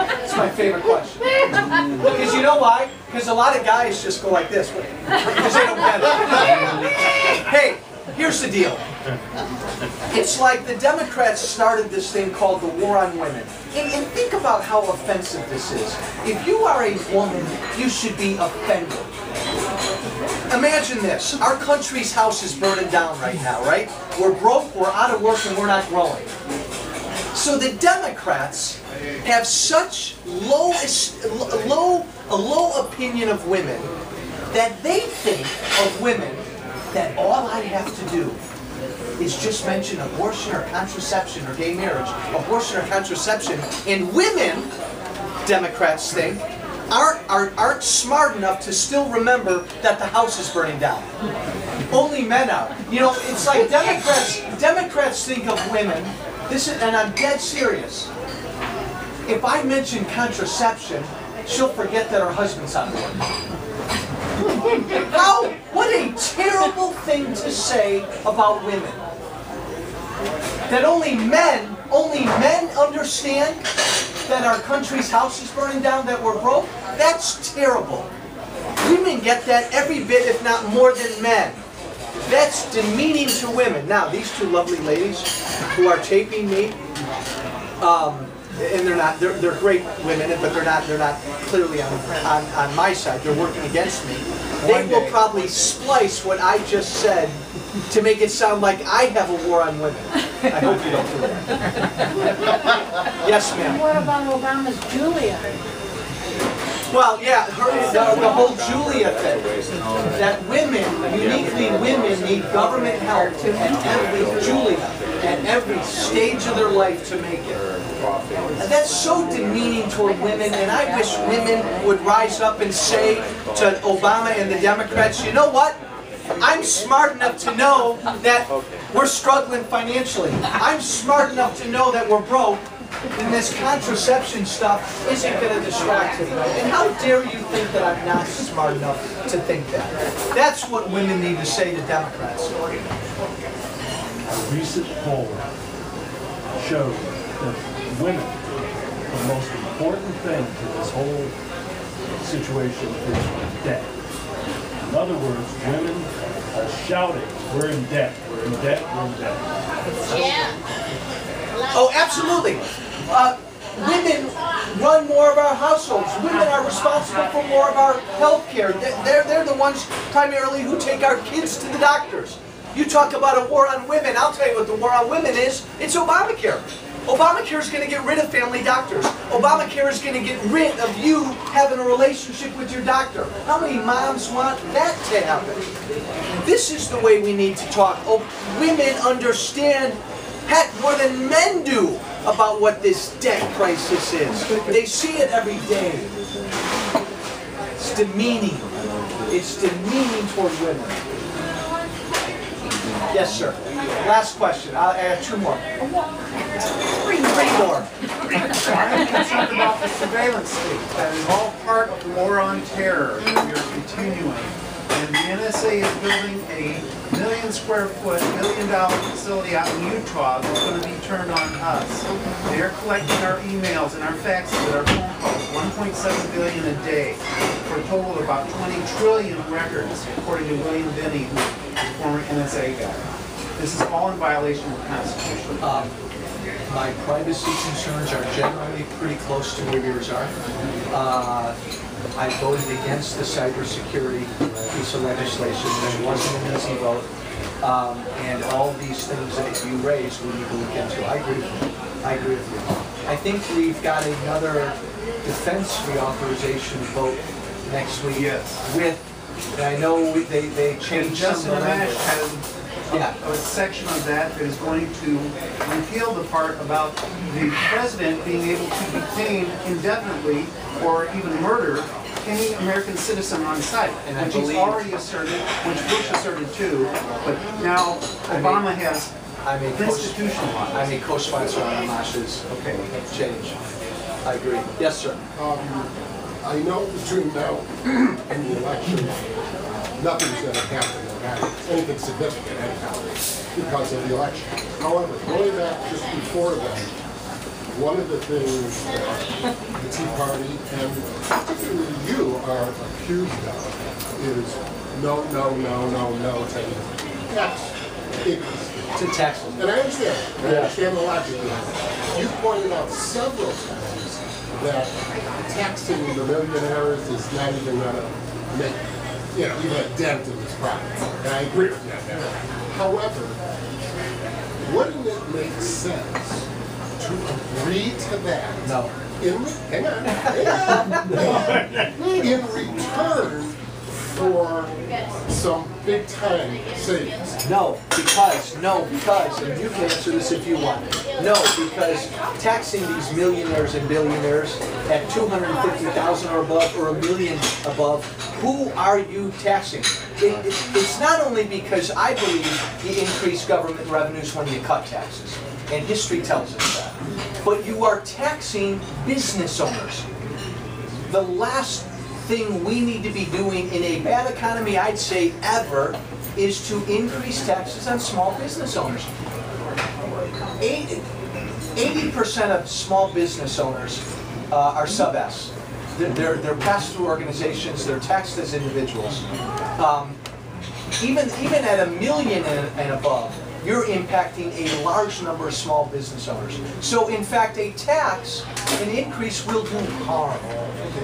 That's my favorite question. Because you know why? Because a lot of guys just go like this. Because they don't get it. Hey, here's the deal. It's like the Democrats started this thing called the war on women. And think about how offensive this is. If you are a woman, you should be offended. Imagine this. Our country's house is burning down right now, right? We're broke, we're out of work, and we're not growing. So the Democrats have such a low opinion of women that they think of women that all I have to do is just mention abortion or contraception or gay marriage, abortion or contraception, and women, Democrats think, aren't smart enough to still remember that the house is burning down. Only men are. You know, it's like Democrats think of women, and I'm dead serious. If I mention contraception, she'll forget that her husband's on board. What a terrible thing to say about women. That only men understand that our country's house is burning down, that we're broke. That's terrible. Women get that every bit, if not more than men. That's demeaning to women. Now, these two lovely ladies who are taping me, and they're great women, but they're not clearly on my side. They're working against me. They will probably splice what I just said to make it sound like I have a war on women. I hope you don't do that. Yes, ma'am. What about Obama's Julia? Well, yeah, the whole Julia thing. That women, uniquely women, need government help at every stage of their life to make it. And that's so demeaning toward women, and I wish women would rise up and say to Obama and the Democrats, you know what? I'm smart enough to know that we're struggling financially. I'm smart enough to know that we're broke. And this contraception stuff isn't going to distract me. And how dare you think that I'm not smart enough to think that? That's what women need to say to Democrats. A recent poll showed that women, the most important thing to this whole situation is debt. In other words, women are shouting, we're in debt, we're in debt, we're in debt. Yeah. Oh, absolutely. Women run more of our households. Women are responsible for more of our health care. They're the ones primarily who take our kids to the doctors. You talk about a war on women, I'll tell you what the war on women is. It's Obamacare. Obamacare is going to get rid of family doctors. Obamacare is going to get rid of you having a relationship with your doctor. How many moms want that to happen? This is the way we need to talk. Oh, women understand, heck, more than men do, about what this debt crisis is. They see it every day. It's demeaning. It's demeaning toward women. Yes, sir. Last question. I have two more. Three more. I'm concerned about the surveillance state. That is all part of the war on terror that we are continuing. And the NSA is building a million-square-foot, $1 billion facility out in Utah that's going to be turned on us. They are collecting our emails and our faxes and our phone calls, 1.7 billion a day, for a total of about 20 trillion records, according to William Binney, who is a former NSA guy. This is all in violation of the Constitution. My privacy concerns are generally pretty close to where yours are. I voted against the cybersecurity piece of legislation. It wasn't an easy vote. And all these things that you raised, we need to look into. I agree with you. I agree with you. I think we've got another defense reauthorization vote next week. Yes. With, and I know they changed some of the language. Yeah, a section of that is going to repeal the part about the president being able to detain indefinitely or even murder any American citizen on site, which he's already asserted, which Bush asserted too, but now Obama has institutionalized. I'm a co-sponsor on Amash's change. I agree. Yes, sir. I know between now and the election, nothing's going to happen. had anything significant anyhow because of the election. However, going back just before that, one of the things that the Tea Party and particularly you are accused of is no to tax increase. To taxes. And I understand. I understand the logic behind it. You pointed out several times that taxing the millionaires is not even going to make, even a dent in this problem. And I agree with you. However, wouldn't it make sense to agree to that? No. In return for some big time savings. No, because, and you can answer this if you want. No, because taxing these millionaires and billionaires at 250,000 or above or $1 million above, who are you taxing? It's not only because I believe you increase government revenues when you cut taxes, and history tells us that, but you are taxing business owners. The last thing we need to be doing in a bad economy, I'd say ever, is to increase taxes on small business owners. 80% of small business owners are sub-S. They're pass-through organizations, they're taxed as individuals. Even at $1 million and above, you're impacting a large number of small business owners. So in fact, an increase will do harm.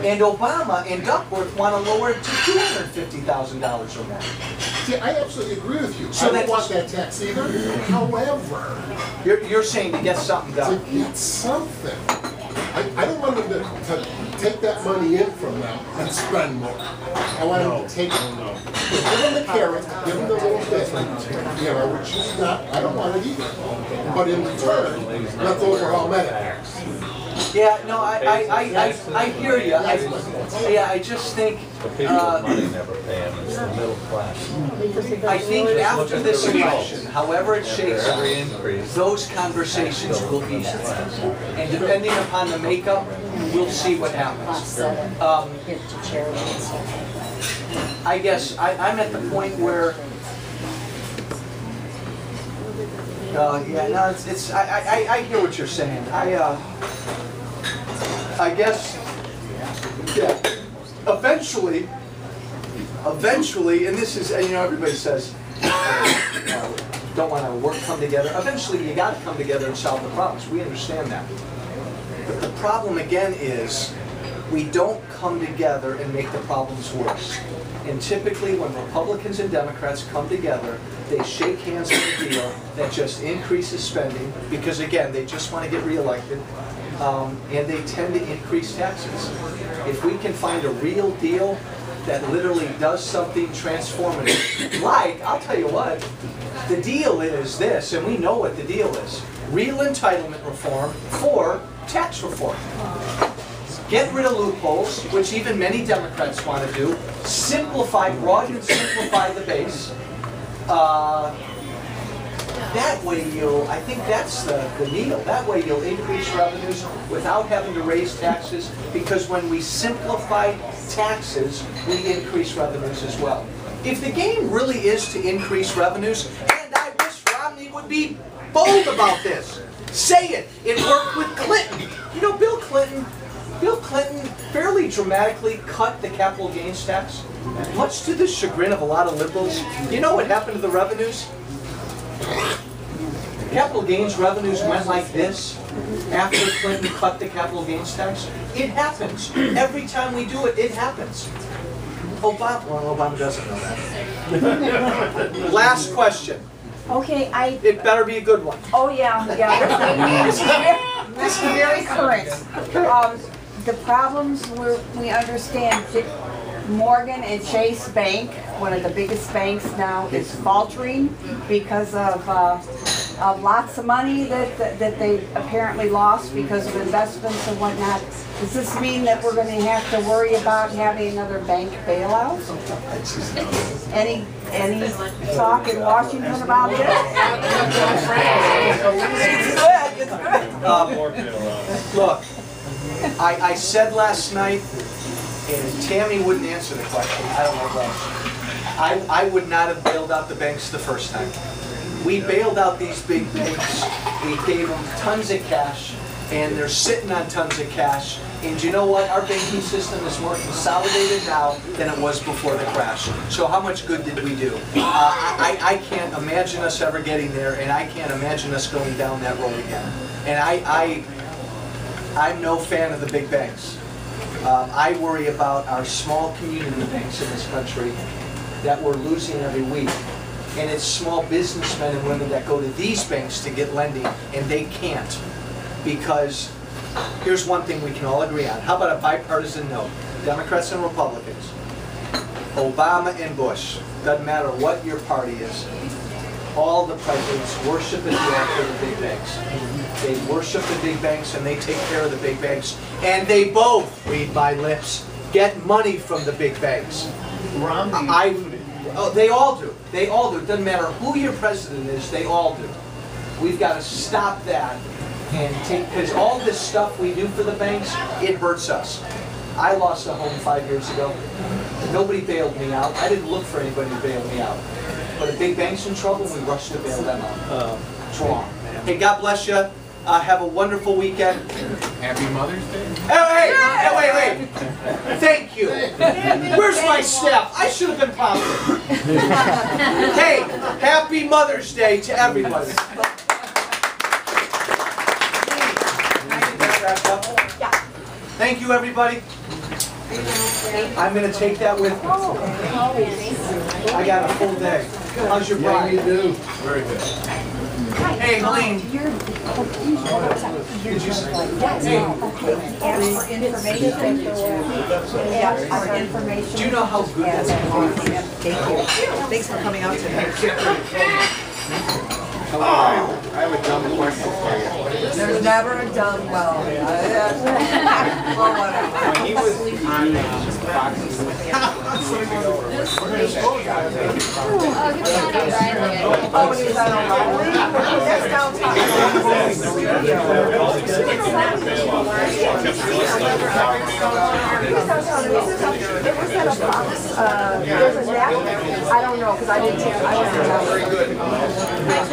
And Obama and Duckworth want to lower it to $250,000 or more. See, I absolutely agree with you. So I don't want that tax either. However, you're saying to get something done. To get something. I don't want them to take that money in from them and spend more. I want them to take it. Give them the carrot, give them the little bit, which is not, I don't want it either. But in return, let those are all Medicares. Yeah, no, I hear you. I just think. Money never pay them. It's the middle class. I think after this election, however it shakes out, those conversations will be had. And depending upon the makeup, we'll see what happens. I guess I'm at the point where. I hear what you're saying. I guess, yeah, eventually, and this is, everybody says, don't want to come together. Eventually, you got to come together and solve the problems. We understand that. But the problem, again, is we don't come together and make the problems worse. And typically, when Republicans and Democrats come together, they shake hands on a deal that just increases spending, because, again, they just want to get reelected. And they tend to increase taxes. If we can find a real deal that literally does something transformative, like, I'll tell you what, the deal is this, and we know what the deal is. Real entitlement reform for tax reform. Get rid of loopholes, which even many Democrats want to do. Simplify, broaden and simplify the base. That way I think that's the deal. That way you'll increase revenues without having to raise taxes, because when we simplify taxes, we increase revenues as well. If the game really is to increase revenues, and I wish Romney would be bold about this, say it. It worked with Clinton. Bill Clinton fairly dramatically cut the capital gains tax, much to the chagrin of a lot of liberals. You know what happened to the revenues? Capital gains revenues went like this after Clinton cut the capital gains tax. It happens. Every time we do it, it happens. Obama doesn't know that. Last question. Okay, It better be a good one. oh yeah. This is very current. The problems we understand, Morgan and Chase Bank, one of the biggest banks now, is faltering because of lots of money that they apparently lost because of investments and whatnot. Does this mean that we're going to have to worry about having another bank bailout? Any talk in Washington about this? It's good. Look, I said last night, and Tammy wouldn't answer the question. I don't know about I would not have bailed out the banks the first time. We bailed out these big banks. We gave them tons of cash, and they're sitting on tons of cash. And you know what? Our banking system is more consolidated now than it was before the crash. So how much good did we do? I can't imagine us ever getting there, and I can't imagine us going down that road again. And I'm no fan of the big banks. I worry about our small community banks in this country that we're losing every week. And it's small businessmen and women that go to these banks to get lending, and they can't. Because here's one thing we can all agree on. How about a bipartisan note? Democrats and Republicans, Obama and Bush, doesn't matter what your party is, all the presidents worship at the altar of the big banks. They worship the big banks and they take care of the big banks. And they both, read my lips, get money from the big banks. They all do. They all do. It doesn't matter who your president is, they all do. We've got to stop that and take, because all this stuff we do for the banks, it hurts us. I lost a home 5 years ago. Nobody bailed me out. I didn't look for anybody to bail me out. But a big bank's in trouble, we rush to bail them out. It's wrong. Hey, God bless you. Have a wonderful weekend. Happy Mother's Day. Hey, wait. Thank you. Where's my staff? I should have been popular. Hey, happy Mother's Day to everybody. Thank you, everybody. I'm going to take that with me. I got a full day. How's your bride? You do. Very good. Hey, Helene. Did you say? Do you know how good that's going? Thank you. Thanks for coming out today. I have a dumb question for you. There's never a dumb well. Well, whatever. When he was on Fox News, Oh, when he was on O'Reilly? That's downtown. It was at a Fox. There's a nap. I don't know, because I didn't take, I wasn't down.